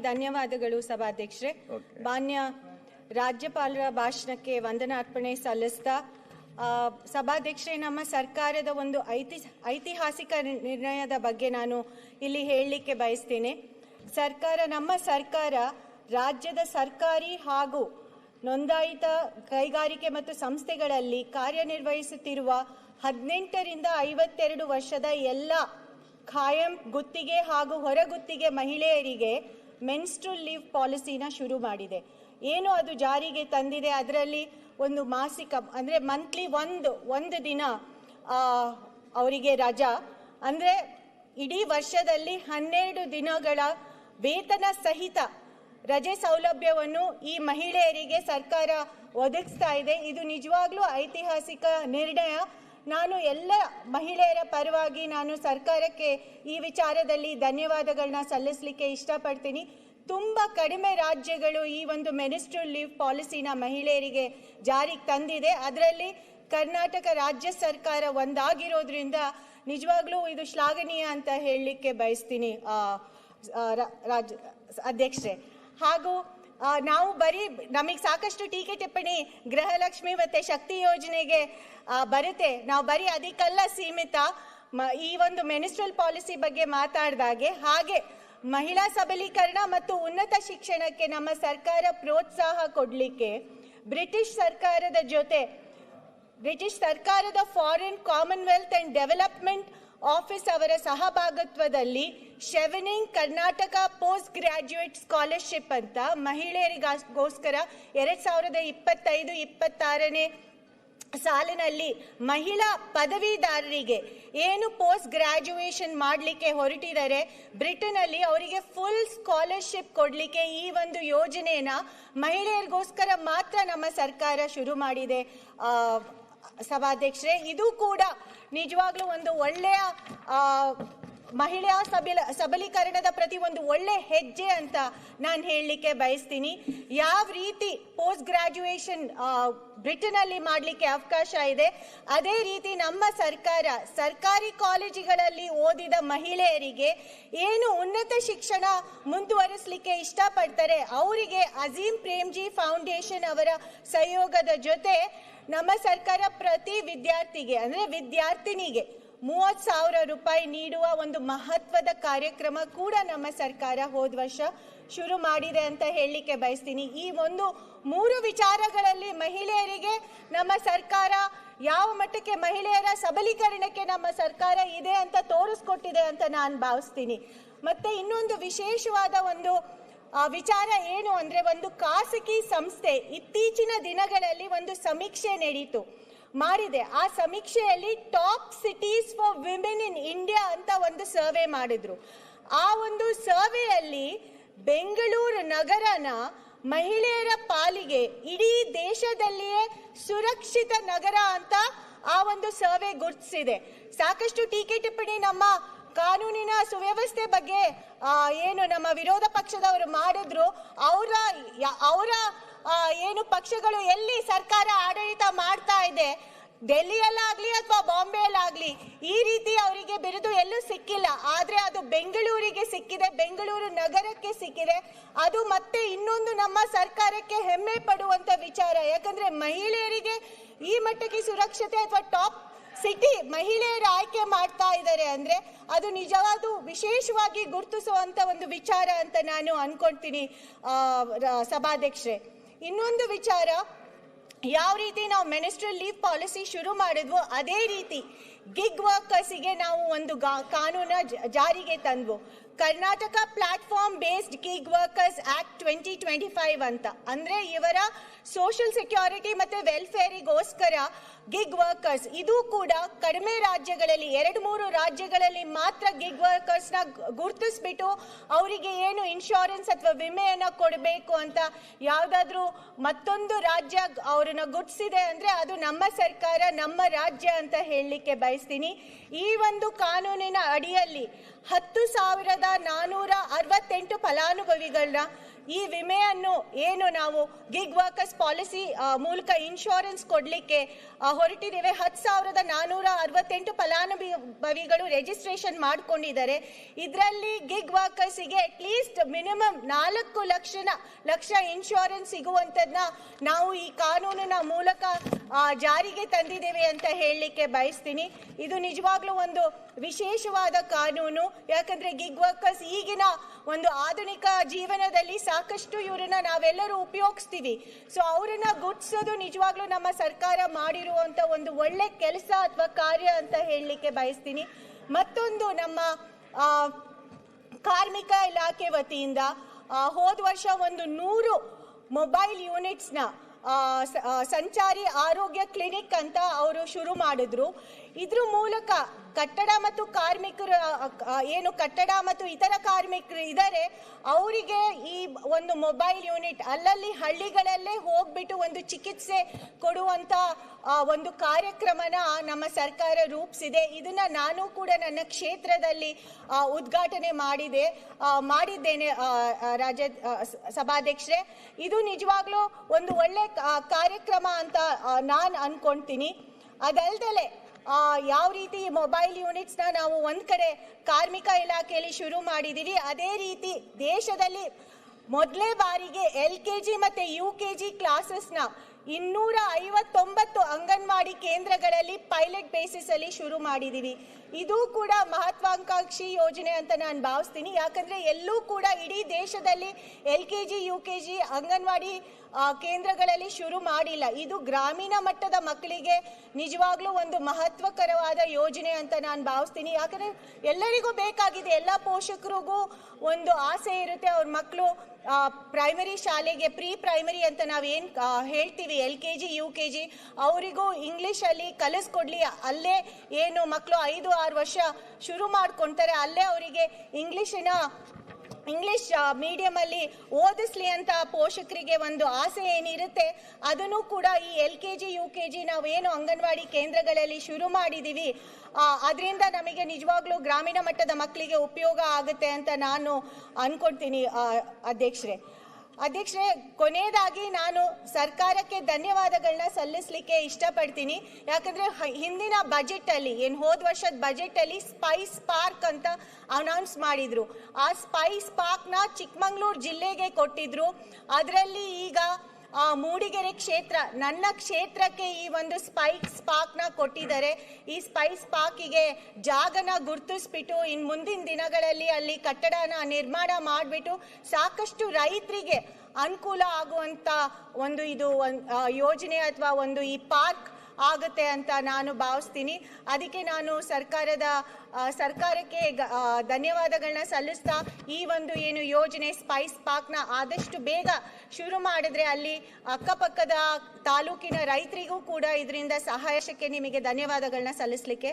ಧನ್ಯವಾದಗಳು ಸಭಾಧ್ಯಕ್ಷರೇ. ಮಾನ್ಯ ರಾಜ್ಯಪಾಲರ ಭಾಷಣಕ್ಕೆ ವಂದನಾರ್ಪಣೆ ಸಲ್ಲಿಸ್ತಾ ಸಭಾಧ್ಯಕ್ಷರೇ, ನಮ್ಮ ಸರ್ಕಾರದ ಒಂದು ಐತಿಹಾಸಿಕ ನಿರ್ಣಯದ ಬಗ್ಗೆ ನಾನು ಇಲ್ಲಿ ಹೇಳಲಿಕ್ಕೆ ಬಯಸ್ತೇನೆ. ನಮ್ಮ ಸರ್ಕಾರ ರಾಜ್ಯದ ಸರ್ಕಾರಿ ಹಾಗೂ ನೋಂದಾಯಿತ ಕೈಗಾರಿಕೆ ಮತ್ತು ಸಂಸ್ಥೆಗಳಲ್ಲಿ ಕಾರ್ಯನಿರ್ವಹಿಸುತ್ತಿರುವ 18 ರಿಂದ 52 ವರ್ಷದ ಎಲ್ಲ ಖಾಯಂ ಗುತ್ತಿಗೆ ಹಾಗೂ ಹೊರಗುತ್ತಿಗೆ ಮಹಿಳೆಯರಿಗೆ ಮೆನ್ಸ್ಟ್ರುಲ್ ಲೀವ್ ಪಾಲಿಸಿನ ಶುರು ಮಾಡಿದೆ. ಏನು ಅದು ಜಾರಿಗೆ ತಂದಿದೆ, ಅದರಲ್ಲಿ ಒಂದು ಮಾಸಿಕ ಅಂದರೆ ಮಂತ್ಲಿ ಒಂದು ದಿನ ಅವರಿಗೆ ರಜಾ, ಅಂದರೆ ಇಡೀ ವರ್ಷದಲ್ಲಿ 12 ದಿನಗಳ ವೇತನ ಸಹಿತ ರಜೆ ಸೌಲಭ್ಯವನ್ನು ಈ ಮಹಿಳೆಯರಿಗೆ ಸರ್ಕಾರ ಒದಗಿಸ್ತಾ ಇದೆ. ಇದು ನಿಜವಾಗ್ಲೂ ಐತಿಹಾಸಿಕ ನಿರ್ಣಯ. ನಾನು ಎಲ್ಲ ಮಹಿಳೆಯರ ಪರವಾಗಿ ನಾನು ಸರ್ಕಾರಕ್ಕೆ ಈ ವಿಚಾರದಲ್ಲಿ ಧನ್ಯವಾದಗಳನ್ನ ಸಲ್ಲಿಸಲಿಕ್ಕೆ ಇಷ್ಟಪಡ್ತೀನಿ. ತುಂಬ ಕಡಿಮೆ ರಾಜ್ಯಗಳು ಈ ಒಂದು ಮೆನ್ಸ್ಟ್ರುಲ್ ಲೀವ್ ಪಾಲಿಸಿನ ಮಹಿಳೆಯರಿಗೆ ಜಾರಿಗೆ ತಂದಿದೆ. ಅದರಲ್ಲಿ ಕರ್ನಾಟಕ ರಾಜ್ಯ ಸರ್ಕಾರ ಒಂದಾಗಿರೋದ್ರಿಂದ ನಿಜವಾಗ್ಲೂ ಇದು ಶ್ಲಾಘನೀಯ ಅಂತ ಹೇಳಲಿಕ್ಕೆ ಬಯಸ್ತೀನಿ ಅಧ್ಯಕ್ಷರೇ. ಹಾಗೂ ನಾವು ನಮಗೆ ಸಾಕಷ್ಟು ಟೀಕೆ ಟಿಪ್ಪಣಿ ಗೃಹಲಕ್ಷ್ಮಿ ಮತ್ತು ಶಕ್ತಿ ಯೋಜನೆಗೆ ಬರುತ್ತೆ. ನಾವು ಅದಕ್ಕೆಲ್ಲ ಸೀಮಿತ ಈ ಒಂದು ಮೆನ್ಸ್ಟ್ರುಲ್ ಪಾಲಿಸಿ ಬಗ್ಗೆ ಮಾತಾಡಿದಾಗೆ, ಹಾಗೆ ಮಹಿಳಾ ಸಬಲೀಕರಣ ಮತ್ತು ಉನ್ನತ ಶಿಕ್ಷಣಕ್ಕೆ ನಮ್ಮ ಸರ್ಕಾರ ಪ್ರೋತ್ಸಾಹ ಕೊಡಲಿಕ್ಕೆ ಬ್ರಿಟಿಷ್ ಸರ್ಕಾರದ foreign Commonwealth and development office ಅವರ ಸಹಭಾಗಿತ್ವದಲ್ಲಿ ಶೆವೆನಿಂಗ್ ಕರ್ನಾಟಕ ಪೋಸ್ಟ್ ಗ್ರಾಜ್ಯುಯೇಟ್ ಸ್ಕಾಲರ್ಶಿಪ್ ಅಂತ ಮಹಿಳೆಯರಿಗೋಸ್ಕರ 2025-26ನೇ ಸಾಲಿನಲ್ಲಿ ಮಹಿಳಾ ಪದವೀಧರರಿಗೆ ಏನು ಪೋಸ್ಟ್ ಗ್ರಾಜ್ಯುಯೇಷನ್ ಮಾಡಲಿಕ್ಕೆ ಹೊರಟಿದ್ದಾರೆ ಬ್ರಿಟನ್ನಲ್ಲಿ, ಅವರಿಗೆ ಫುಲ್ ಸ್ಕಾಲರ್ಶಿಪ್ ಕೊಡಲಿಕ್ಕೆ ಈ ಒಂದು ಯೋಜನೆಯನ್ನು ಮಹಿಳೆಯರಿಗೋಸ್ಕರ ಮಾತ್ರ ನಮ್ಮ ಸರ್ಕಾರ ಶುರು ಮಾಡಿದೆ ಸಭಾಧ್ಯಕ್ಷರೇ. ಇದು ಕೂಡ ನಿಜವಾಗ್ಲೂ ಒಂದು ಒಳ್ಳೆಯ ಮಹಿಳಾ ಸಬಲೀಕರಣದ ಪ್ರತಿ ಒಂದು ಒಳ್ಳೆ ಹೆಜ್ಜೆ ಅಂತ ನಾನು ಹೇಳಲಿಕ್ಕೆ ಬಯಸ್ತೀನಿ. ಯಾವ ರೀತಿ ಪೋಸ್ಟ್ ಗ್ರಾಜ್ಯುಯೇಷನ್ ಬ್ರಿಟನ್ನಲ್ಲಿ ಮಾಡಲಿಕ್ಕೆ ಅವಕಾಶ ಇದೆ, ಅದೇ ರೀತಿ ನಮ್ಮ ಸರ್ಕಾರ ಸರ್ಕಾರಿ ಕಾಲೇಜುಗಳಲ್ಲಿ ಓದಿದ ಮಹಿಳೆಯರಿಗೆ ಏನು ಉನ್ನತ ಶಿಕ್ಷಣ ಮುಂದುವರಿಸಲಿಕ್ಕೆ ಇಷ್ಟಪಡ್ತಾರೆ ಅವರಿಗೆ ಅಜೀಂ ಪ್ರೇಮ್ಜಿ ಫೌಂಡೇಶನ್ ಅವರ ಸಹಯೋಗದ ಜೊತೆ ನಮ್ಮ ಸರ್ಕಾರ ಪ್ರತಿ ವಿದ್ಯಾರ್ಥಿಗೆ ಅಂದರೆ ವಿದ್ಯಾರ್ಥಿನಿಗೆ 30,000 ರೂಪಾಯಿ ನೀಡುವ ಒಂದು ಮಹತ್ವದ ಕಾರ್ಯಕ್ರಮ ಕೂಡ ನಮ್ಮ ಸರ್ಕಾರ ಹೋದ ವರ್ಷ ಶುರು ಮಾಡಿದೆ ಅಂತ ಹೇಳಲಿಕ್ಕೆ ಬಯಸ್ತೀನಿ. ಈ ಒಂದು 3 ವಿಚಾರಗಳಲ್ಲಿ ಮಹಿಳೆಯರಿಗೆ ನಮ್ಮ ಸರ್ಕಾರ ಯಾವ ಮಟ್ಟಕ್ಕೆ ಮಹಿಳೆಯರ ಸಬಲೀಕರಣಕ್ಕೆ ನಮ್ಮ ಸರ್ಕಾರ ಇದೆ ಅಂತ ತೋರಿಸ್ಕೊಟ್ಟಿದೆ ಅಂತ ನಾನು ಭಾವಿಸ್ತೀನಿ. ಮತ್ತೆ ಇನ್ನೊಂದು ವಿಶೇಷವಾದ ಒಂದು ವಿಚಾರ ಏನು ಅಂದರೆ, ಒಂದು ಖಾಸಗಿ ಸಂಸ್ಥೆ ಇತ್ತೀಚಿನ ದಿನಗಳಲ್ಲಿ ಒಂದು ಸಮೀಕ್ಷೆ ಮಾಡಿದೆ. ಆ ಸಮೀಕ್ಷೆಯಲ್ಲಿ top cities for women in India ಅಂತ ಒಂದು ಸರ್ವೆ ಮಾಡಿದ್ರು. ಆ ಒಂದು ಸರ್ವೆಯಲ್ಲಿ ಬೆಂಗಳೂರು ನಗರನ ಮಹಿಳೆಯರ ಪಾಲಿಗೆ ಇಡೀ ದೇಶದಲ್ಲಿಯೇ ಸುರಕ್ಷಿತ ನಗರ ಅಂತ ಆ ಒಂದು ಸರ್ವೆ ಗುರುತಿಸಿದೆ. ಸಾಕಷ್ಟು ಟೀಕೆ ಟಿಪ್ಪಣಿ ನಮ್ಮ ಕಾನೂನಿನ ಸುವ್ಯವಸ್ಥೆ ಬಗ್ಗೆ ಏನು ನಮ್ಮ ವಿರೋಧ ಪಕ್ಷದವರು ಮಾಡಿದ್ರು, ಅವರ ಏನು ಪಕ್ಷಗಳು ಎಲ್ಲಿ ಸರ್ಕಾರ ಆಡಳಿತ ಮಾಡ್ತಾ ಇದೆ, ಡೆಲ್ಲಿಯಲ್ಲಾಗ್ಲಿ ಅಥವಾ ಬಾಂಬೆಯಲ್ಲಾಗ್ಲಿ ಈ ರೀತಿ ಅವರಿಗೆ ಬಿರುದು ಎಲ್ಲೂ ಸಿಕ್ಕಿಲ್ಲ. ಆದ್ರೆ ಅದು ಬೆಂಗಳೂರಿಗೆ ಸಿಕ್ಕಿದೆ, ಬೆಂಗಳೂರು ನಗರಕ್ಕೆ ಸಿಕ್ಕಿದೆ. ಅದು ಮತ್ತೆ ಇನ್ನೊಂದು ನಮ್ಮ ಸರ್ಕಾರಕ್ಕೆ ಹೆಮ್ಮೆ ಪಡುವಂತ ವಿಚಾರ. ಯಾಕಂದ್ರೆ ಮಹಿಳೆಯರಿಗೆ ಈ ಮಟ್ಟಕ್ಕೆ ಸುರಕ್ಷತೆ ಅಥವಾ ಟಾಪ್ ಸಿಟಿ ಮಹಿಳೆಯರು ಆಯ್ಕೆ ಮಾಡ್ತಾ ಇದ್ದಾರೆ ಅಂದ್ರೆ ಅದು ನಿಜವಾದ ವಿಶೇಷವಾಗಿ ಗುರುತಿಸುವಂತ ಒಂದು ವಿಚಾರ ಅಂತ ನಾನು ಅನ್ಕೊಳ್ತೀನಿ ಸಭಾಧ್ಯಕ್ಷರೇ. ಇನ್ನೊಂದು ವಿಚಾರ, ಯಾವ ರೀತಿ ನಾವು ಮೆನ್ಸ್ಟ್ರುಲ್ ಲೀವ್ ಪಾಲಿಸಿ ಶುರು ಮಾಡಿದ್ವು ಅದೇ ರೀತಿ ಗಿಗ್ ವರ್ಕರ್ಸಿಗೆ ನಾವು ಒಂದು ಕಾನೂನ ಜಾರಿಗೆ ತಂದ್ವು. Karnataka platform based gig workers act 2025 ಅಂತ. ಅಂದ್ರೆ ಇವರ ಸೋಷಿಯಲ್ ಸೆಕ್ಯೂರಿಟಿ ಮತ್ತೆ ವೆಲ್ಫೇರಿಗೋಸ್ಕರ ಗಿಗ್ ವರ್ಕರ್ಸ್, ಇದು ಕೂಡ ಕಡಿಮೆ ರಾಜ್ಯಗಳಲ್ಲಿ 2-3 ರಾಜ್ಯಗಳಲ್ಲಿ ಮಾತ್ರ ಗಿಗ್ ವರ್ಕರ್ಸ್ನ ಗುರುತಿಸ್ಬಿಟ್ಟು ಅವರಿಗೆ ಏನು ಇನ್ಶೂರೆನ್ಸ್ ಅಥವಾ ವಿಮೆಯನ್ನು ಕೊಡಬೇಕು ಅಂತ ಯಾವುದಾದ್ರೂ ಮತ್ತೊಂದು ರಾಜ್ಯ ಅವರನ್ನ ಗುರುತಿಸಿದೆ ಅಂದರೆ ಅದು ನಮ್ಮ ಸರ್ಕಾರ ನಮ್ಮ ರಾಜ್ಯ ಅಂತ ಹೇಳಲಿಕ್ಕೆ ಬಯಸ್ತೀನಿ. ಈ ಒಂದು ಕಾನೂನಿನ ಅಡಿಯಲ್ಲಿ 10,468 ಫಲಾನುಭವಿಗಳನ್ನ ಈ ವಿಮೆಯನ್ನು ಏನು ನಾವು ಗಿಗ್ ವರ್ಕರ್ಸ್ ಪಾಲಿಸಿ ಮೂಲಕ ಇನ್ಶೂರೆನ್ಸ್ ಕೊಡಲಿಕ್ಕೆ ಹೊರಟಿದ್ದೇವೆ. 10,468 ಫಲಾನುಭವಿಗಳು ರಿಜಿಸ್ಟ್ರೇಷನ್ ಮಾಡಿಕೊಂಡಿದ್ದಾರೆ. ಇದರಲ್ಲಿ ಗಿಗ್ ವರ್ಕರ್ಸಿಗೆ ಅಟ್ಲೀಸ್ಟ್ ಮಿನಿಮಮ್ 4 ಲಕ್ಷ ಇನ್ಶೂರೆನ್ಸ್ ಸಿಗುವಂಥದ್ದನ್ನ ನಾವು ಈ ಕಾನೂನಿನ ಮೂಲಕ ಜಾರಿಗೆ ತಂದಿದ್ದೇವೆ ಅಂತ ಹೇಳಲಿಕ್ಕೆ ಬಯಸ್ತೀನಿ. ಇದು ನಿಜವಾಗ್ಲೂ ಒಂದು ವಿಶೇಷವಾದ ಕಾನೂನು. ಯಾಕಂದ್ರೆ ಗಿಗ್ ವರ್ಕರ್ಸ್ ಈಗಿನ ಒಂದು ಆಧುನಿಕ ಜೀವನದಲ್ಲಿ ಸಾಕಷ್ಟು ಇವರನ್ನ ನಾವೆಲ್ಲರೂ ಉಪಯೋಗಿಸ್ತೀವಿ. ಸೊ ಅವರನ್ನ ಗುರ್ತಿಸೋದು ನಿಜವಾಗ್ಲೂ ನಮ್ಮ ಸರ್ಕಾರ ಮಾಡಿರುವಂತ ಒಂದು ಒಳ್ಳೆ ಕೆಲಸ ಅಥವಾ ಕಾರ್ಯ ಅಂತ ಹೇಳಲಿಕ್ಕೆ ಬಯಸ್ತೀನಿ. ಮತ್ತೊಂದು ನಮ್ಮ ಕಾರ್ಮಿಕ ಇಲಾಖೆ ವತಿಯಿಂದ ಹೋದ ವರ್ಷ ಒಂದು 100 ಮೊಬೈಲ್ ಯೂನಿಟ್ಸ್ನ ಸಂಚಾರಿ ಆರೋಗ್ಯ ಕ್ಲಿನಿಕ್ ಅಂತ ಅವರು ಶುರು ಮಾಡಿದ್ರು. ಇದ್ರ ಮೂಲಕ ಕಟ್ಟಡ ಮತ್ತು ಕಾರ್ಮಿಕರು ಏನು ಕಟ್ಟಡ ಮತ್ತು ಇತರ ಕಾರ್ಮಿಕರು ಇದ್ದಾರೆ ಅವರಿಗೆ ಈ ಒಂದು ಮೊಬೈಲ್ ಯೂನಿಟ್ ಅಲ್ಲಲ್ಲಿ ಹಳ್ಳಿಗಳಲ್ಲೇ ಹೋಗ್ಬಿಟ್ಟು ಒಂದು ಚಿಕಿತ್ಸೆ ಕೊಡುವಂತ ಒಂದು ಕಾರ್ಯಕ್ರಮನ ನಮ್ಮ ಸರ್ಕಾರ ರೂಪಿಸಿದೆ. ಇದನ್ನ ನಾನು ಕೂಡ ನನ್ನ ಕ್ಷೇತ್ರದಲ್ಲಿ ಉದ್ಘಾಟನೆ ಮಾಡಿದ್ದೇನೆ ರಾಜ್ಯ ಸಭಾಧ್ಯಕ್ಷರೇ. ಇದು ನಿಜವಾಗ್ಲೂ ಒಂದು ಒಳ್ಳೆ ಕಾರ್ಯಕ್ರಮ ಅಂತ ನಾನು ಅನ್ಕೊಂತೀನಿ. ಅದಲ್ದಲೆ ಯಾವ ರೀತಿ ಮೊಬೈಲ್ ಯೂನಿಟ್ಸ್ನ ನಾವು ಒಂದ್ ಕಡೆ ಕಾರ್ಮಿಕ ಇಲಾಖೆಯಲ್ಲಿ ಶುರು ಮಾಡಿದೀವಿ, ಅದೇ ರೀತಿ ದೇಶದಲ್ಲಿ ಮೊದಲೇ ಬಾರಿಗೆ LKG ಮತ್ತೆ UKG ಕ್ಲಾಸಸ್ನ 259 ಅಂಗನವಾಡಿ ಕೇಂದ್ರಗಳಲ್ಲಿ ಪೈಲಟ್ ಬೇಸಿಸ್ ಅಲ್ಲಿ ಶುರು ಮಾಡಿದೀವಿ. ಇದು ಕೂಡ ಮಹತ್ವಾಕಾಂಕ್ಷಿ ಯೋಜನೆ ಅಂತ ನಾನು ಭಾವಿಸ್ತೀನಿ. ಯಾಕಂದ್ರೆ ಎಲ್ಲೂ ಕೂಡ ಇಡೀ ದೇಶದಲ್ಲಿ LKG UKG ಅಂಗನವಾಡಿ ಕೇಂದ್ರಗಳಲ್ಲಿ ಶುರು ಮಾಡಿಲ್ಲ. ಇದು ಗ್ರಾಮೀಣ ಮಟ್ಟದ ಮಕ್ಕಳಿಗೆ ನಿಜವಾಗ್ಲೂ ಒಂದು ಮಹತ್ವಕರವಾದ ಯೋಜನೆ ಅಂತ ನಾನು ಭಾವಿಸ್ತೀನಿ. ಯಾಕಂದ್ರೆ ಎಲ್ಲರಿಗೂ ಬೇಕಾಗಿದೆ, ಎಲ್ಲ ಪೋಷಕರಿಗೂ ಒಂದು ಆಸೆ ಇರುತ್ತೆ ಅವ್ರ ಮಕ್ಕಳು ಪ್ರೈಮರಿ ಶಾಲೆಗೆ ಪ್ರೀ ಪ್ರೈಮರಿ ಅಂತ ನಾವೇನು ಹೇಳ್ತೀವಿ LKG UKG ಅವರಿಗೂ ಇಂಗ್ಲೀಷಲ್ಲಿ ಕಲಿಸ್ಕೊಡ್ಲಿ. ಅಲ್ಲೇ ಏನು ಮಕ್ಕಳು 5-6 ವರ್ಷ ಶುರು ಮಾಡ್ಕೊಳ್ತಾರೆ ಅಲ್ಲೇ ಅವರಿಗೆ ಇಂಗ್ಲಿಷ್ ಮೀಡಿಯಂ ಅಲ್ಲಿ ಓದಿಸ್ಲಿ ಅಂತ ಪೋಷಕರಿಗೆ ಒಂದು ಆಸೆ ಏನಿರುತ್ತೆ ಅದನ್ನು ಕೂಡ ಈ LKG UKG ನಾವೇನು ಅಂಗನವಾಡಿ ಕೇಂದ್ರಗಳಲ್ಲಿ ಶುರು ಮಾಡಿದೀವಿ ಅದರಿಂದ ನಮಗೆ ನಿಜವಾಗ್ಲೂ ಗ್ರಾಮೀಣ ಮಟ್ಟದ ಮಕ್ಕಳಿಗೆ ಉಪಯೋಗ ಆಗುತ್ತೆ ಅಂತ ನಾನು ಅನ್ಕೊಳ್ತೀನಿ. ಅಧ್ಯಕ್ಷರೇ, ಕೊನೆಯದಾಗಿ ನಾನು ಸರ್ಕಾರಕ್ಕೆ ಧನ್ಯವಾದಗಳನ್ನ ಸಲ್ಲಿಸಲಿಕ್ಕೆ ಇಷ್ಟಪಡ್ತೀನಿ. ಯಾಕಂದ್ರೆ ಹಿಂದಿನ ಬಜೆಟ್ ಅಲ್ಲಿ ಹೋದ ವರ್ಷದ ಬಜೆಟ್ ಅಲ್ಲಿ ಸ್ಪೈಸ್ ಪಾರ್ಕ್ ಅಂತ ಅನೌನ್ಸ್ ಮಾಡಿದ್ರು. ಆ ಸ್ಪೈಸ್ ಪಾರ್ಕ್ ನ ಚಿಕ್ಕಮಗಳೂರು ಜಿಲ್ಲೆಗೆ ಕೊಟ್ಟಿದ್ರು. ಅದರಲ್ಲಿ ಈಗ ಮೂಡಿಗೆರೆ ಕ್ಷೇತ್ರ, ನನ್ನ ಕ್ಷೇತ್ರಕ್ಕೆ ಈ ಒಂದು ಸ್ಪೈಸ್ ಪಾರ್ಕ್ ನ ಕೊಟ್ಟಿದ್ದಾರೆ. ಈ ಸ್ಪೈಸ್ ಪಾರ್ಕಿಗೆ ಜಾಗನ ಗುರುತಿಸ್ಬಿಟ್ಟು ಇನ್ ಮುಂದಿನ ದಿನಗಳಲ್ಲಿ ಅಲ್ಲಿ ಕಟ್ಟಡನ ನಿರ್ಮಾಣ ಮಾಡಿಬಿಟ್ಟು ಸಾಕಷ್ಟು ರೈತರಿಗೆ ಅನುಕೂಲ ಆಗುವಂತ ಒಂದು ಇದು ಯೋಜನೆ ಅಥವಾ ಒಂದು ಈ ಪಾರ್ಕ್ ಆಗುತ್ತೆ ಅಂತ ನಾನು ಭಾವಿಸ್ತೀನಿ. ಅದಕ್ಕೆ ನಾನು ಸರ್ಕಾರಕ್ಕೆ ಧನ್ಯವಾದಗಳನ್ನ ಸಲ್ಲಿಸ್ತಾ ಈ ಒಂದು ಏನು ಯೋಜನೆ ಸ್ಪೈಸ್ ಪಾರ್ಕ್ನ ಆದಷ್ಟು ಬೇಗ ಶುರು ಮಾಡಿದ್ರೆ ಅಲ್ಲಿ ಅಕ್ಕಪಕ್ಕದ ತಾಲೂಕಿನ ರೈತರಿಗೂ ಕೂಡ ಇದರಿಂದ ಸಹಾಯಕ್ಕೆ ನಿಮಗೆ ಧನ್ಯವಾದಗಳನ್ನ ಸಲ್ಲಿಸಲಿಕ್ಕೆ